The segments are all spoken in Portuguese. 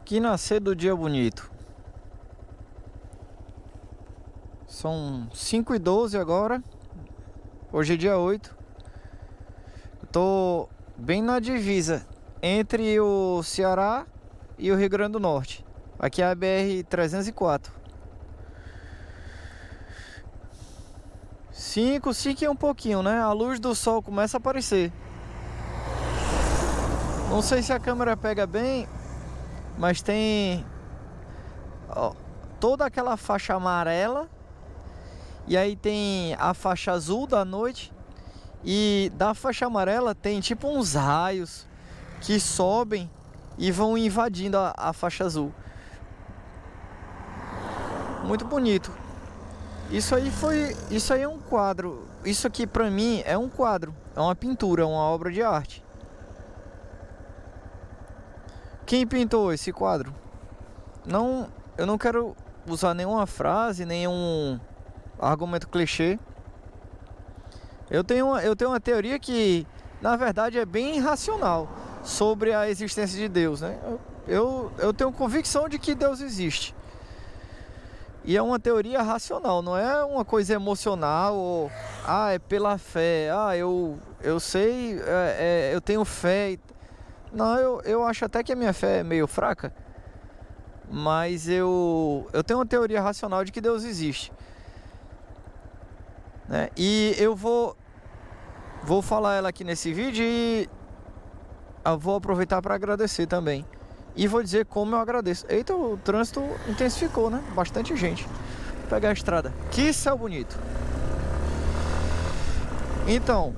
Que nascer do dia bonito. São 5h12 agora. Hoje é dia 8. Tô bem na divisa entre o Ceará e o Rio Grande do Norte. Aqui é a BR-304. 5 e um pouquinho, né? A luz do sol começa a aparecer. Não sei se a câmera pega bem, mas tem toda aquela faixa amarela. E aí tem a faixa azul da noite. E da faixa amarela tem tipo uns raios que sobem e vão invadindo a faixa azul. Muito bonito. Isso aí é um quadro. Isso aqui pra mim é um quadro, é uma pintura, é uma obra de arte. Quem pintou esse quadro? Não, eu não quero usar nenhuma frase, nenhum argumento clichê. Eu tenho uma teoria que, na verdade, é bem racional sobre a existência de Deus, né? Eu tenho convicção de que Deus existe. E é uma teoria racional, não é uma coisa emocional ou é pela fé, eu sei, eu tenho fé. Não, eu acho até que a minha fé é meio fraca, mas eu tenho uma teoria racional de que Deus existe, né? E eu vou falar ela aqui nesse vídeo e eu vou aproveitar para agradecer também. E vou dizer como eu agradeço. Eita, o trânsito intensificou, né? Bastante gente. Vou pegar a estrada. Que céu bonito. Então,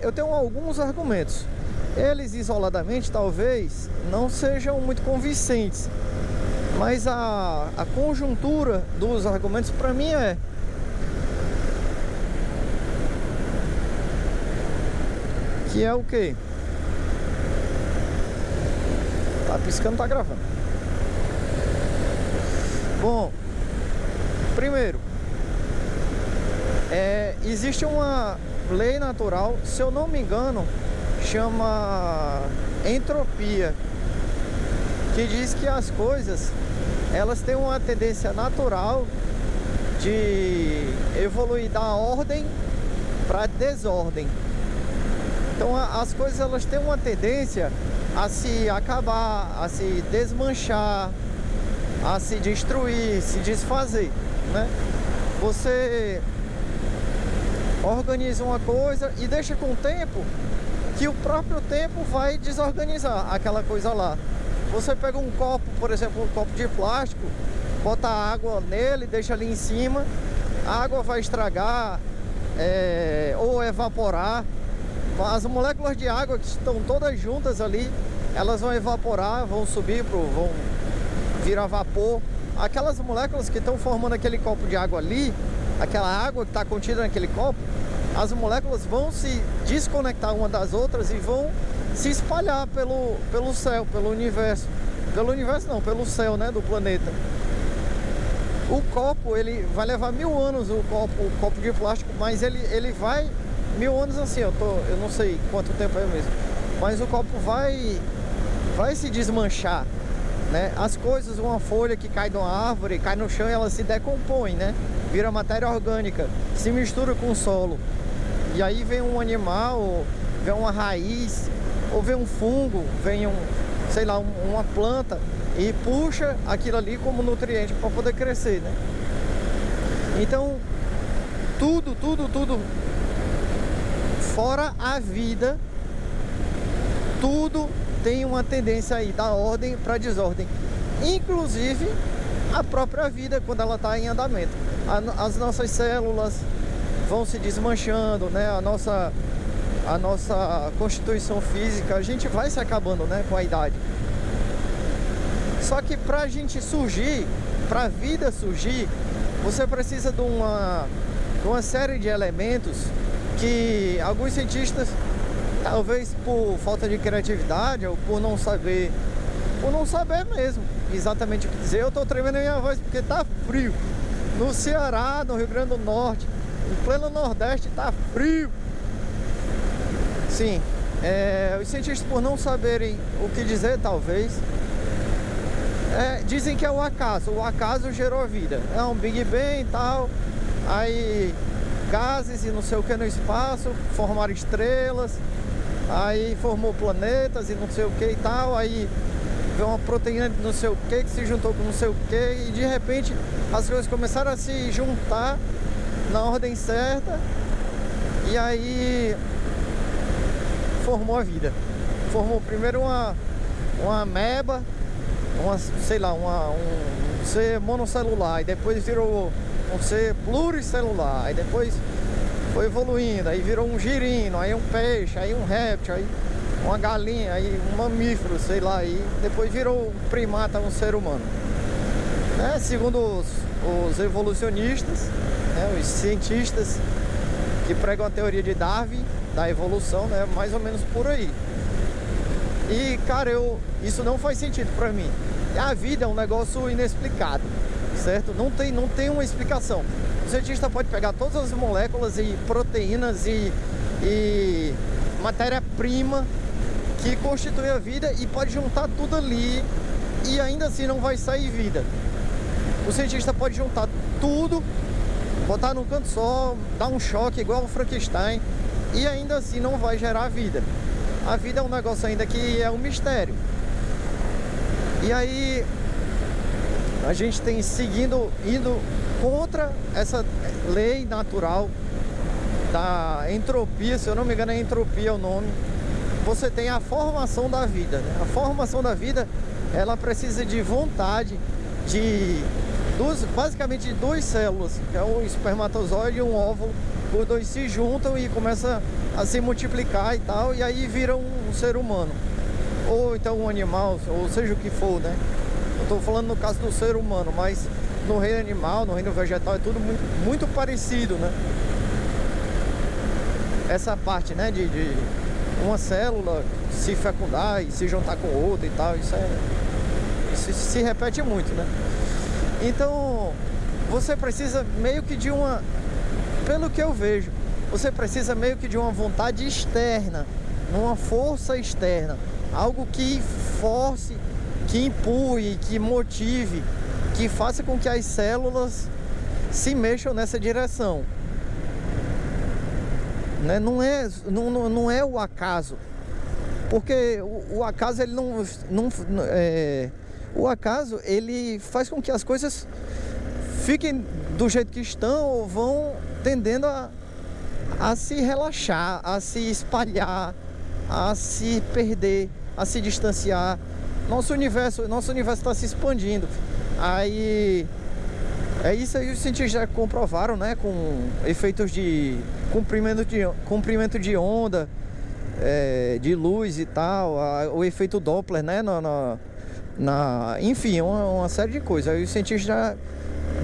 eu tenho alguns argumentos. Eles isoladamente talvez não sejam muito convincentes, mas a conjuntura dos argumentos para mim que é o quê? Tá piscando, tá gravando. Bom, primeiro, existe uma lei natural, se eu não me engano, chama entropia, que diz que as coisas, elas têm uma tendência natural de evoluir da ordem para desordem. Então as coisas, elas têm uma tendência a se acabar, a se desmanchar, a se destruir, se desfazer, né? Você organiza uma coisa e deixa com o tempo que o próprio tempo vai desorganizar aquela coisa lá. Você pega um copo, por exemplo, um copo de plástico, bota água nele, deixa ali em cima, a água vai estragar ou evaporar. As moléculas de água que estão todas juntas ali, elas vão evaporar, vão subir, vão virar vapor. Aquelas moléculas que estão formando aquele copo de água ali, aquela água que está contida naquele copo, as moléculas vão se desconectar uma das outras e vão se espalhar pelo céu, pelo universo. Pelo universo não, pelo céu, né, do planeta. O copo, ele vai levar 1000 anos, o copo de plástico, mas ele vai 1000 anos assim, eu não sei quanto tempo é mesmo, mas o copo vai se desmanchar, né? As coisas, uma folha que cai de uma árvore, cai no chão e ela se decompõe, né? Vira matéria orgânica, se mistura com o solo. E aí vem um animal, vem uma raiz, ou vem um fungo, vem sei lá, uma planta e puxa aquilo ali como nutriente para poder crescer, né? Então, tudo fora a vida, tudo tem uma tendência aí da ordem para desordem, inclusive a própria vida quando ela está em andamento. As nossas células vão se desmanchando, né? A nossa constituição física, a gente vai se acabando, né, com a idade. Só que para a gente surgir, para a vida surgir, você precisa de uma série de elementos que alguns cientistas, talvez por falta de criatividade ou por não saber mesmo exatamente o que dizer. Eu tô tremendo a minha voz porque tá frio. No Ceará, no Rio Grande do Norte, em pleno Nordeste, tá frio. Sim, os cientistas, por não saberem o que dizer, talvez, dizem que é o acaso gerou a vida. É um Big Bang e tal, aí gases e não sei o que no espaço formaram estrelas, aí formou planetas e não sei o que e tal, aí veio uma proteína de não sei o que se juntou com não sei o que, e de repente as coisas começaram a se juntar na ordem certa, e aí formou a vida. Formou primeiro uma ameba, sei lá, um ser monocelular, e depois virou um ser pluricelular, aí depois foi evoluindo, aí virou um girino, aí um peixe, aí um réptil, aí uma galinha, aí um mamífero, sei lá, aí depois virou um primata, um ser humano. Segundo os evolucionistas, os cientistas que pregam a teoria de Darwin, da evolução, mais ou menos por aí. E, cara, isso não faz sentido pra mim. A vida é um negócio inexplicado, certo? Não tem uma explicação. O cientista pode pegar todas as moléculas e proteínas e matéria-prima que constitui a vida e pode juntar tudo ali e ainda assim não vai sair vida. O cientista pode juntar tudo, botar num canto só, dar um choque igual o Frankenstein e ainda assim não vai gerar vida. A vida é um negócio ainda que é um mistério. E aí a gente tem indo contra essa lei natural da entropia, se eu não me engano é entropia o nome. Você tem a formação da vida, A formação da vida, ela precisa de vontade, basicamente de duas células, que é um espermatozoide e um óvulo. Os dois se juntam e começam a se multiplicar e tal, e aí viram um ser humano, ou então um animal, ou seja o que for, Eu estou falando no caso do ser humano, mas no reino animal, no reino vegetal é tudo muito, muito parecido, Essa parte, de uma célula se fecundar e se juntar com outra e tal, isso se repete muito, Então, você precisa meio que pelo que eu vejo, você precisa meio que de uma vontade externa, uma força externa, algo que force, que empurre, que motive, que faça com que as células se mexam nessa direção. Não é o acaso, porque o acaso ele o acaso ele faz com que as coisas fiquem do jeito que estão ou vão tendendo a se relaxar, a se espalhar, a se perder, a se distanciar. Nosso universo está se expandindo. Aí isso aí os cientistas já comprovaram, com efeitos de comprimento de onda, de luz e tal, o efeito Doppler, enfim, uma série de coisas. Aí os cientistas já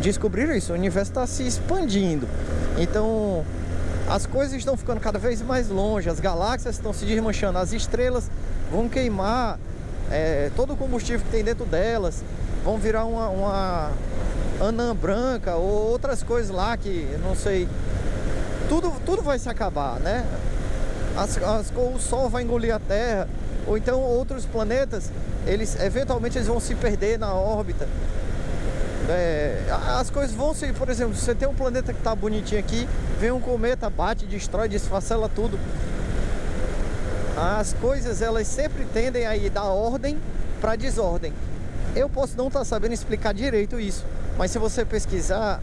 descobriram isso. O universo está se expandindo. Então as coisas estão ficando cada vez mais longe, as galáxias estão se desmanchando, as estrelas vão queimar todo o combustível que tem dentro delas, vão virar uma anã branca ou outras coisas lá que não sei. Tudo vai se acabar, o Sol vai engolir a Terra, ou então outros planetas, eventualmente eles vão se perder na órbita. As coisas vão se, por exemplo, você tem um planeta que está bonitinho aqui, vem um cometa, bate, destrói, desfacela tudo. As coisas elas sempre tendem a ir da ordem para desordem. Eu posso não estar sabendo explicar direito isso, mas se você pesquisar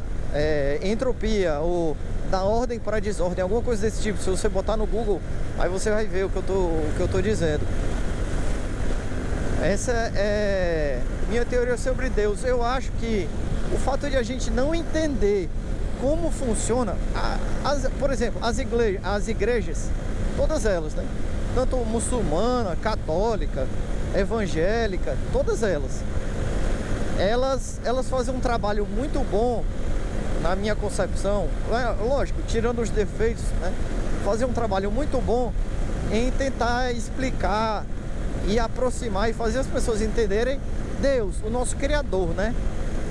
entropia ou da ordem para desordem, alguma coisa desse tipo, se você botar no Google, aí você vai ver o que eu tô dizendo. Essa é minha teoria sobre Deus. Eu acho que o fato de a gente não entender como funciona, por exemplo, as igrejas, todas elas, tanto muçulmana, católica, evangélica, todas elas fazem um trabalho muito bom, na minha concepção, lógico, tirando os defeitos, fazer um trabalho muito bom em tentar explicar e aproximar e fazer as pessoas entenderem Deus, o nosso Criador,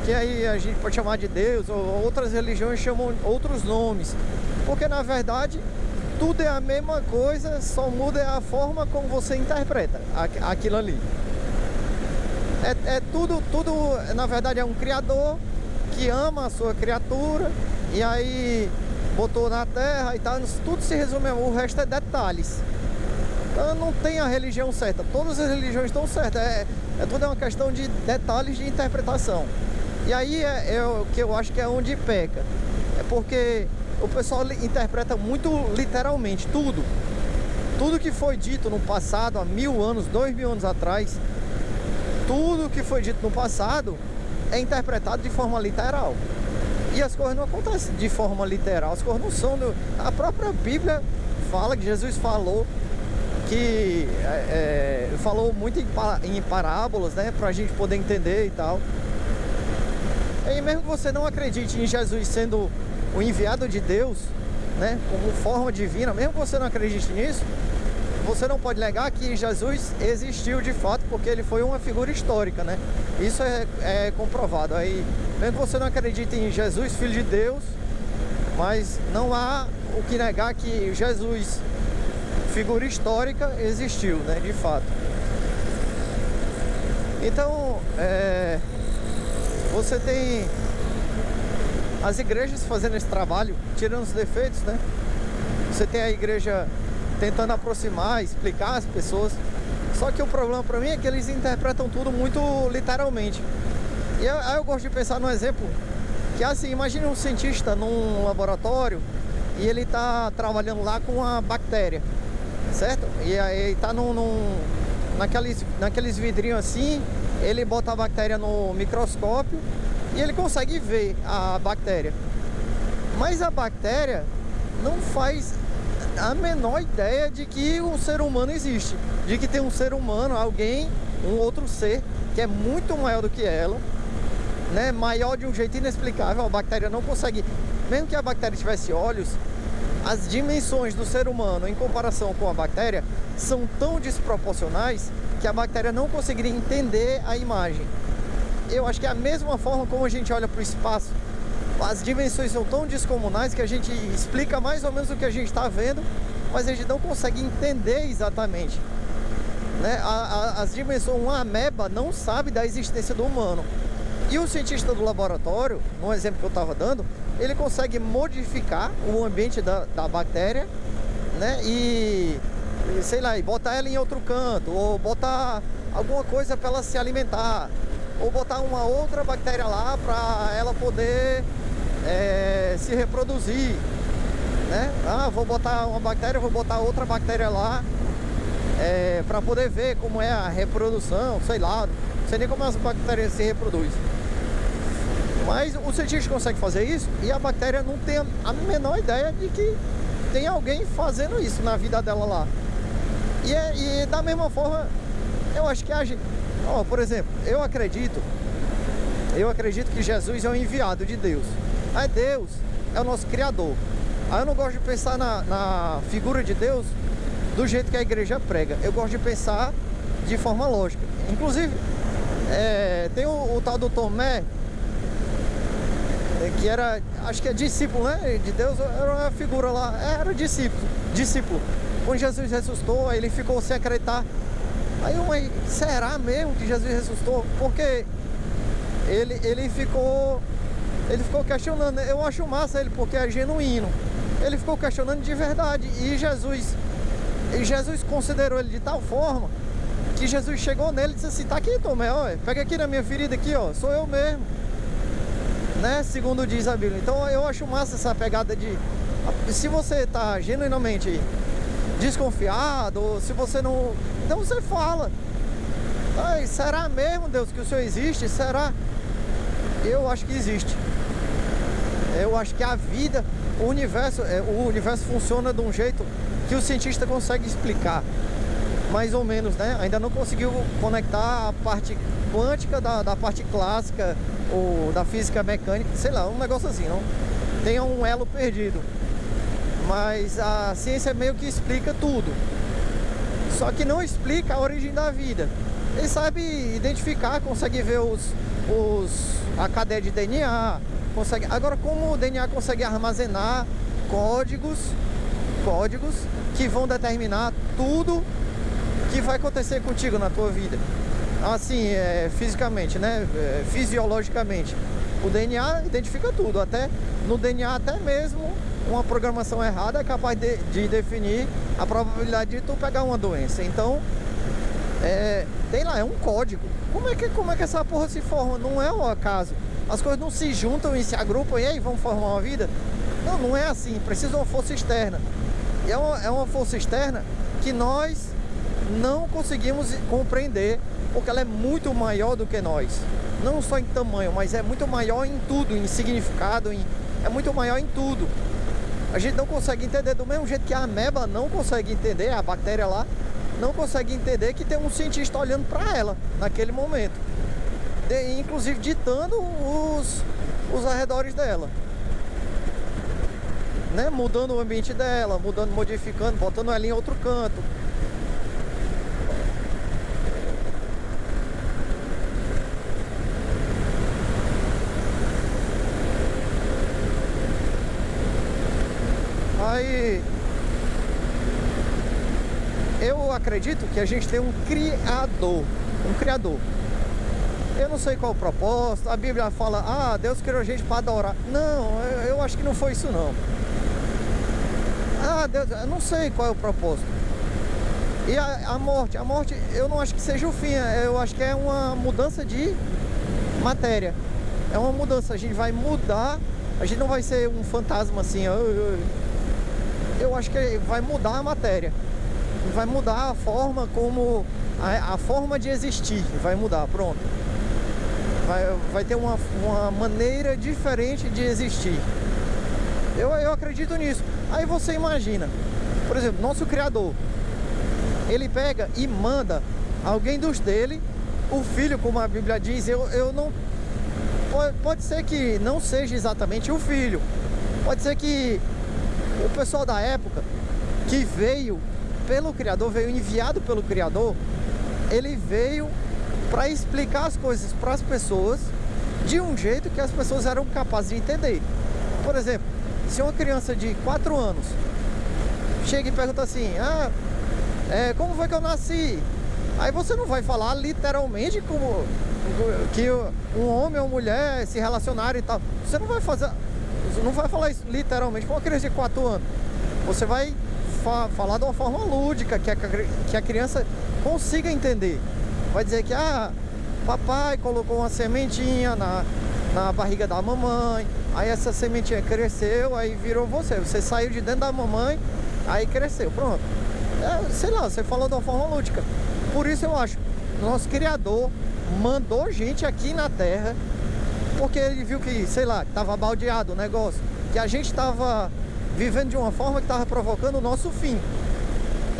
que aí a gente pode chamar de Deus, ou outras religiões chamam outros nomes, porque na verdade tudo é a mesma coisa, só muda a forma como você interpreta aquilo ali. Tudo, na verdade, é um criador que ama a sua criatura e aí botou na terra e tal. Tudo se resume, o resto é detalhes. Então não tem a religião certa, todas as religiões estão certas, tudo é uma questão de detalhes de interpretação. E aí é o que eu acho que é onde peca, é porque o pessoal interpreta muito literalmente tudo que foi dito no passado, há 1000 anos, 2000 anos atrás, tudo que foi dito no passado é interpretado de forma literal. E as coisas não acontecem de forma literal, as coisas não são... A própria Bíblia fala que Jesus falou que... falou muito em parábolas, né? Pra gente poder entender e tal. E mesmo que você não acredite em Jesus sendo o enviado de Deus, né? Como forma divina, mesmo que você não acredite nisso, você não pode negar que Jesus existiu de fato, porque ele foi uma figura histórica, né? Isso é comprovado. Aí, mesmo que você não acredite em Jesus, Filho de Deus, mas não há o que negar que Jesus, figura histórica, existiu, né? De fato. Então, você tem as igrejas fazendo esse trabalho, tirando os defeitos, né? Você tem a igreja tentando aproximar, explicar as pessoas. Só que o problema para mim é que eles interpretam tudo muito literalmente. E aí eu gosto de pensar num exemplo que é assim, imagine um cientista num laboratório e ele tá trabalhando lá com uma bactéria, certo? E aí tá naqueles vidrinhos assim, ele bota a bactéria no microscópio e ele consegue ver a bactéria. Mas a bactéria não faz a menor ideia de que um ser humano existe, de que tem um ser humano, alguém, um outro ser que é muito maior do que ela, né? Maior de um jeito inexplicável. A bactéria não consegue, mesmo que a bactéria tivesse olhos, as dimensões do ser humano em comparação com a bactéria são tão desproporcionais que a bactéria não conseguiria entender a imagem. Eu acho que é a mesma forma como a gente olha para o espaço. As dimensões são tão descomunais que a gente explica mais ou menos o que a gente está vendo, mas a gente não consegue entender exatamente, né? As dimensões, uma ameba não sabe da existência do humano. E o cientista do laboratório, no exemplo que eu estava dando, ele consegue modificar o ambiente da bactéria, né? E sei lá, e botar ela em outro canto, ou botar alguma coisa para ela se alimentar, ou botar uma outra bactéria lá para ela poder se reproduzir, né? Vou botar uma bactéria, vou botar outra bactéria lá para poder ver como é a reprodução, sei lá, não sei nem como as bactérias se reproduzem. Mas o cientista consegue fazer isso e a bactéria não tem a menor ideia de que tem alguém fazendo isso na vida dela lá. E da mesma forma, eu acho que a gente... por exemplo, eu acredito que Jesus é o enviado de Deus. Aí Deus é o nosso Criador. Aí eu não gosto de pensar na figura de Deus do jeito que a igreja prega. Eu gosto de pensar de forma lógica. Inclusive, tem o tal do Tomé, que era, acho que é discípulo, né, de Deus, era uma figura lá, era discípulo. Quando Jesus ressuscitou, ele ficou sem acreditar. Aí será mesmo que Jesus ressuscitou? Porque ele ficou questionando. Eu acho massa ele, porque é genuíno. Ele ficou questionando de verdade. E Jesus considerou ele de tal forma que Jesus chegou nele e disse assim: tá aqui, Tomé, ó, pega aqui na minha ferida aqui, ó, sou eu mesmo, né? Segundo diz a Bíblia. Então eu acho massa essa pegada de... Se você tá genuinamente desconfiado, ou se você não... Então você fala: será mesmo, Deus, que o Senhor existe? Será? Eu acho que existe. Eu acho que a vida, o universo funciona de um jeito que o cientista consegue explicar, mais ou menos, né? Ainda não conseguiu conectar a parte quântica da parte clássica ou da física mecânica, sei lá, um negócio assim, não tem um elo perdido. Mas a ciência meio que explica tudo, só que não explica a origem da vida. Ele sabe identificar, consegue ver a cadeia de DNA, consegue... Agora, como o DNA consegue armazenar códigos, códigos que vão determinar tudo que vai acontecer contigo na tua vida. Assim, fisicamente, né? Fisiologicamente. O DNA identifica tudo. Até no DNA, até mesmo uma programação errada é capaz de definir a probabilidade de tu pegar uma doença. Então, tem lá, é um código. Como é que essa porra se forma? Não é um acaso. As coisas não se juntam e se agrupam e aí vão formar uma vida. Não é assim. Precisa de uma força externa. E é uma força externa que nós não conseguimos compreender, porque ela é muito maior do que nós. Não só em tamanho, mas é muito maior em tudo, em significado, é muito maior em tudo. A gente não consegue entender, do mesmo jeito que a ameba não consegue entender, a bactéria lá não consegue entender que tem um cientista olhando para ela naquele momento, inclusive ditando os arredores dela, né? Mudando o ambiente dela, modificando, botando ela em outro canto. Aí, eu acredito que a gente tem um criador. Eu não sei qual o propósito. A Bíblia fala, Deus criou a gente para adorar. Não, eu acho que não foi isso não. Deus, eu não sei qual é o propósito. E a morte, eu não acho que seja o fim. Eu acho que é uma mudança de matéria. É uma mudança, a gente vai mudar. A gente não vai ser um fantasma assim. Eu acho que vai mudar a matéria. Vai mudar a forma como... A forma de existir vai mudar, pronto. Vai ter uma maneira diferente de existir. Eu acredito nisso. Aí você imagina, por exemplo, nosso Criador, ele pega e manda alguém dos dele, o filho, como a Bíblia diz, eu não... Pode ser que não seja exatamente o filho. Pode ser que o pessoal da época que veio pelo Criador, veio enviado pelo Criador, ele veio para explicar as coisas para as pessoas de um jeito que as pessoas eram capazes de entender. Por exemplo, se uma criança de 4 anos chega e pergunta assim, como foi que eu nasci? Aí você não vai falar literalmente como que um homem ou mulher se relacionaram e tal. Você não vai falar isso literalmente com uma criança de 4 anos. Você vai falar de uma forma lúdica, que a criança consiga entender. Vai dizer que papai colocou uma sementinha na barriga da mamãe, aí essa sementinha cresceu, aí virou você. Você saiu de dentro da mamãe, aí cresceu, pronto. Sei lá, você falou de uma forma lúdica. Por isso eu acho, nosso Criador mandou gente aqui na Terra, porque ele viu que, sei lá, estava baldeado o negócio, que a gente estava vivendo de uma forma que estava provocando o nosso fim,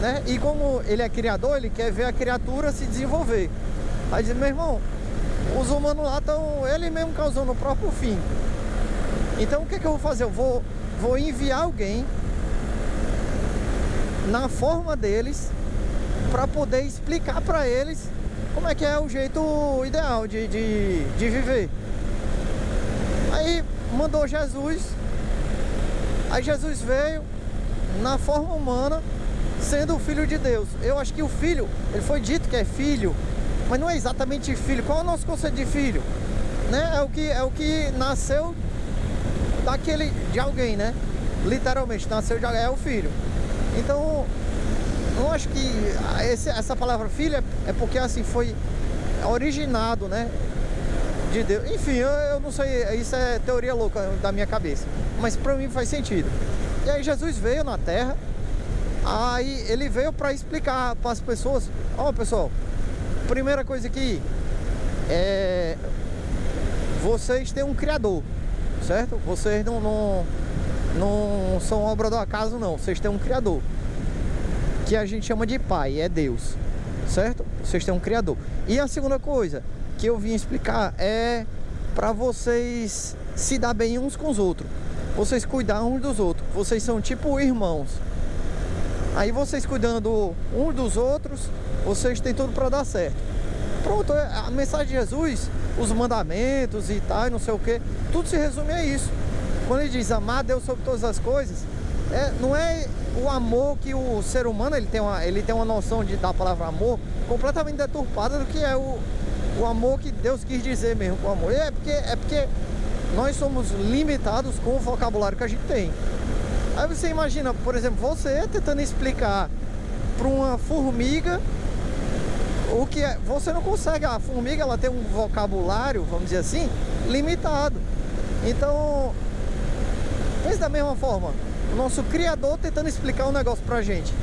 né? E como ele é criador, ele quer ver a criatura se desenvolver. Aí diz, meu irmão, os humanos lá estão, ele mesmo causando o próprio fim. Então o que eu vou fazer? Eu vou enviar alguém na forma deles para poder explicar para eles como é que é o jeito ideal de viver. Aí mandou Jesus. Aí Jesus veio na forma humana, sendo o Filho de Deus. Eu acho que o Filho, ele foi dito que é filho, mas não é exatamente filho. Qual é o nosso conceito de filho? Né? É o que nasceu de alguém, né? Literalmente, nasceu de alguém, é o filho. Então, eu acho que essa palavra filho é porque assim foi originado, né? De Deus. Enfim, eu não sei, isso é teoria louca da minha cabeça, mas pra mim faz sentido. E aí Jesus veio na Terra, aí ele veio para explicar para as pessoas, pessoal, primeira coisa aqui vocês têm um Criador, certo? Vocês não são obra do acaso não, vocês têm um Criador, que a gente chama de Pai, é Deus, certo? Vocês têm um Criador. E a segunda coisa que eu vim explicar é para vocês se dar bem uns com os outros, vocês cuidar uns dos outros, vocês são tipo irmãos. Aí vocês cuidando uns dos outros, vocês têm tudo para dar certo. Pronto, a mensagem de Jesus, os mandamentos e tal, não sei o que, tudo se resume a isso. Quando ele diz amar Deus sobre todas as coisas, não é o amor que o ser humano ele tem uma noção da palavra amor completamente deturpada do que é o amor que Deus quis dizer mesmo com amor. É porque nós somos limitados com o vocabulário que a gente tem. Aí você imagina, por exemplo, você tentando explicar para uma formiga o que é. Você não consegue. A formiga, ela tem um vocabulário, vamos dizer assim, limitado. Então, pense da mesma forma, o nosso Criador tentando explicar um negócio pra gente,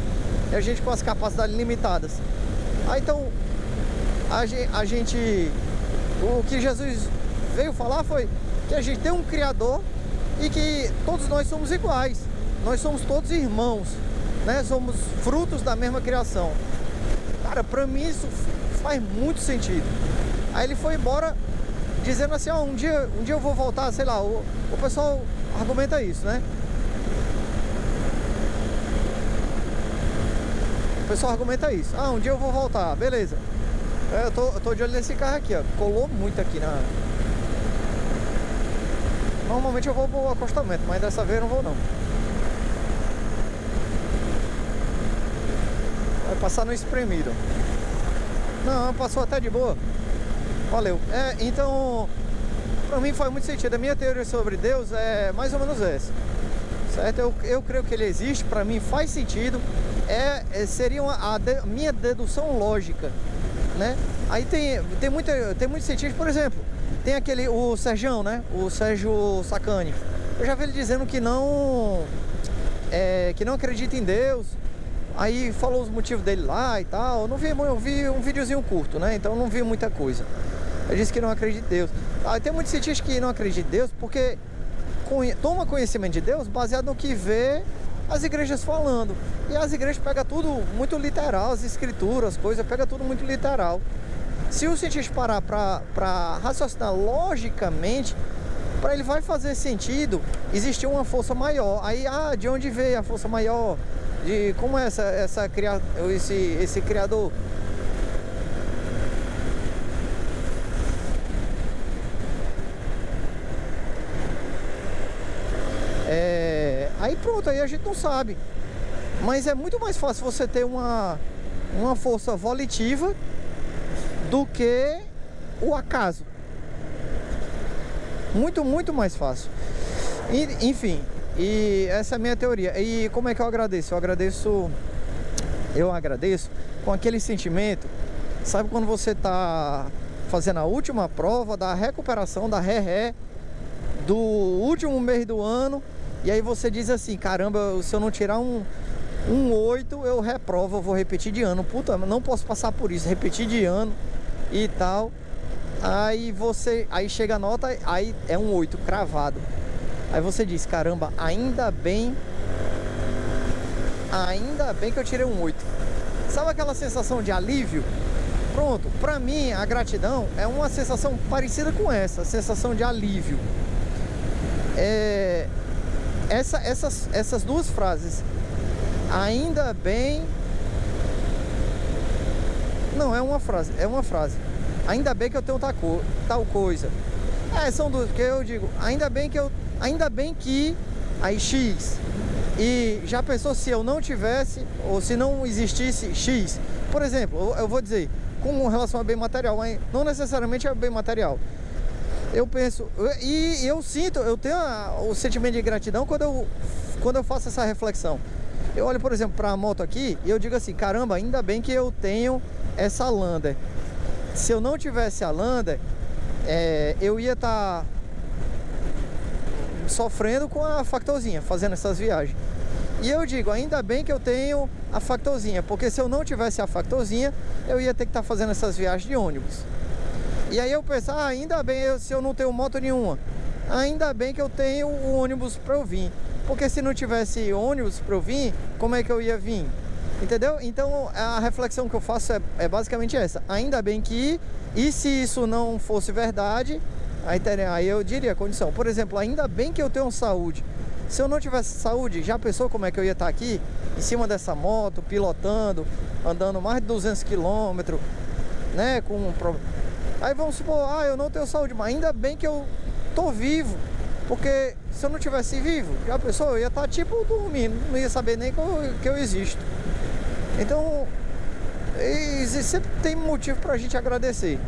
e a gente com as capacidades limitadas. Aí então, a gente, o que Jesus veio falar foi que a gente tem um Criador e que todos nós somos iguais. Nós somos todos irmãos, né? Somos frutos da mesma criação. Cara, pra mim isso faz muito sentido. Aí ele foi embora dizendo assim, ó, um dia eu vou voltar, sei lá, o pessoal argumenta isso, né? O pessoal argumenta isso. Ah, um dia eu vou voltar, beleza. Eu tô de olho nesse carro aqui, ó. Colou muito aqui na... Normalmente eu vou pro acostamento, mas dessa vez eu não vou não. Vai passar no espremido. Não, passou até de boa. Valeu. Então, pra mim faz muito sentido. A minha teoria sobre Deus é mais ou menos essa, certo? Eu creio que ele existe, pra mim faz sentido. Seria a minha dedução lógica, né? Aí tem muito sentido. Por exemplo, tem o Sergião, né? O Sérgio Sacani. Eu já vi ele dizendo que não acredita em Deus. Aí falou os motivos dele lá e tal. Eu vi um videozinho curto, né? Então não vi muita coisa. Ele disse que não acredita em Deus. Tem muitos cientistas que não acreditam em Deus porque toma conhecimento de Deus baseado no que vê as igrejas falando. E as igrejas pegam tudo muito literal, as escrituras, as coisas, pega tudo muito literal. Se o cientista parar para raciocinar logicamente, para ele vai fazer sentido existir uma força maior. Aí, de onde veio a força maior? De como é esse criador? Aí pronto, aí a gente não sabe. Mas é muito mais fácil você ter uma força volitiva do que o acaso. Muito mais fácil. Enfim, e essa é a minha teoria. E como é que eu agradeço? Eu agradeço com aquele sentimento. Sabe quando você tá fazendo a última prova da recuperação da ré do último mês do ano, e aí você diz assim, caramba, se eu não tirar um 8, eu reprovo, eu vou repetir de ano. Puta, não posso passar por isso, repetir de ano e tal. Aí chega a nota, aí é um 8 cravado. Aí você diz, caramba, ainda bem que eu tirei um 8. Sabe aquela sensação de alívio? Pronto, pra mim a gratidão é uma sensação parecida com essa sensação de alívio. Essas duas frases, ainda bem... Não, é uma frase. Ainda bem que eu tenho tal coisa. São duas, porque eu digo, ainda bem que aí X. E já pensou se eu não tivesse, ou se não existisse X? Por exemplo, eu vou dizer, com relação a bem material, mas não necessariamente é bem material. Eu penso, e eu tenho o sentimento de gratidão quando eu faço essa reflexão. Eu olho, por exemplo, para a moto aqui e eu digo assim, caramba, ainda bem que eu tenho essa Lander. Se eu não tivesse a Lander, eu ia estar sofrendo com a Factorzinha, fazendo essas viagens. E eu digo, ainda bem que eu tenho a Factorzinha, porque se eu não tivesse a Factorzinha, eu ia ter que estar fazendo essas viagens de ônibus. E aí eu penso, ainda bem se eu não tenho moto nenhuma, ainda bem que eu tenho o ônibus para eu vir. Porque se não tivesse ônibus para eu vir, como é que eu ia vir? Entendeu? Então a reflexão que eu faço é basicamente essa. Ainda bem que, e se isso não fosse verdade, aí eu diria a condição. Por exemplo, ainda bem que eu tenho saúde. Se eu não tivesse saúde, já pensou como é que eu ia estar aqui? Em cima dessa moto, pilotando, andando mais de 200 km, né? Aí vamos supor, eu não tenho saúde, mas ainda bem que eu tô vivo. Porque se eu não tivesse vivo, já pensou, eu ia estar tipo dormindo, não ia saber nem que eu existo. Então, sempre tem motivo pra gente agradecer.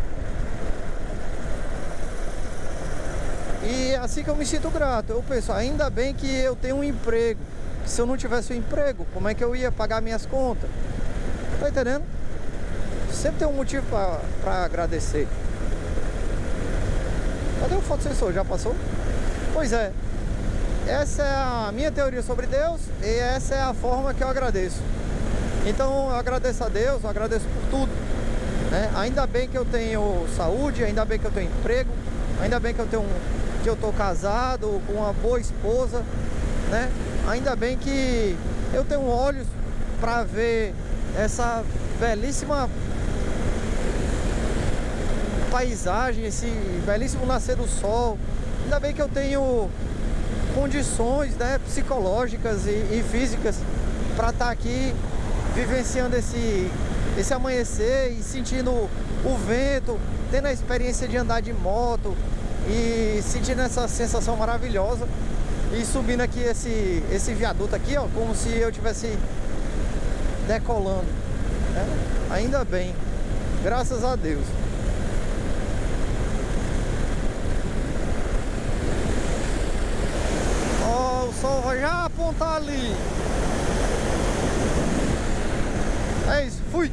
E é assim que eu me sinto grato. Eu penso, ainda bem que eu tenho um emprego. Se eu não tivesse um emprego, como é que eu ia pagar minhas contas? Tá entendendo? Sempre tem um motivo pra agradecer. Cadê o fotossensor? Já passou? Pois é. Essa é a minha teoria sobre Deus e essa é a forma que eu agradeço. Então eu agradeço a Deus, eu agradeço por tudo, né? Ainda bem que eu tenho saúde, ainda bem que eu tenho emprego, ainda bem que eu tô casado com uma boa esposa, né? Ainda bem que eu tenho olhos para ver essa belíssima paisagem, esse belíssimo nascer do sol. Ainda bem que eu tenho condições, né, psicológicas e físicas para estar aqui vivenciando esse amanhecer e sentindo o vento, tendo a experiência de andar de moto e sentindo essa sensação maravilhosa e subindo aqui esse viaduto aqui, ó, como se eu estivesse decolando, né? Ainda bem, graças a Deus. Ó, o sol vai já apontar ali. É isso, fui!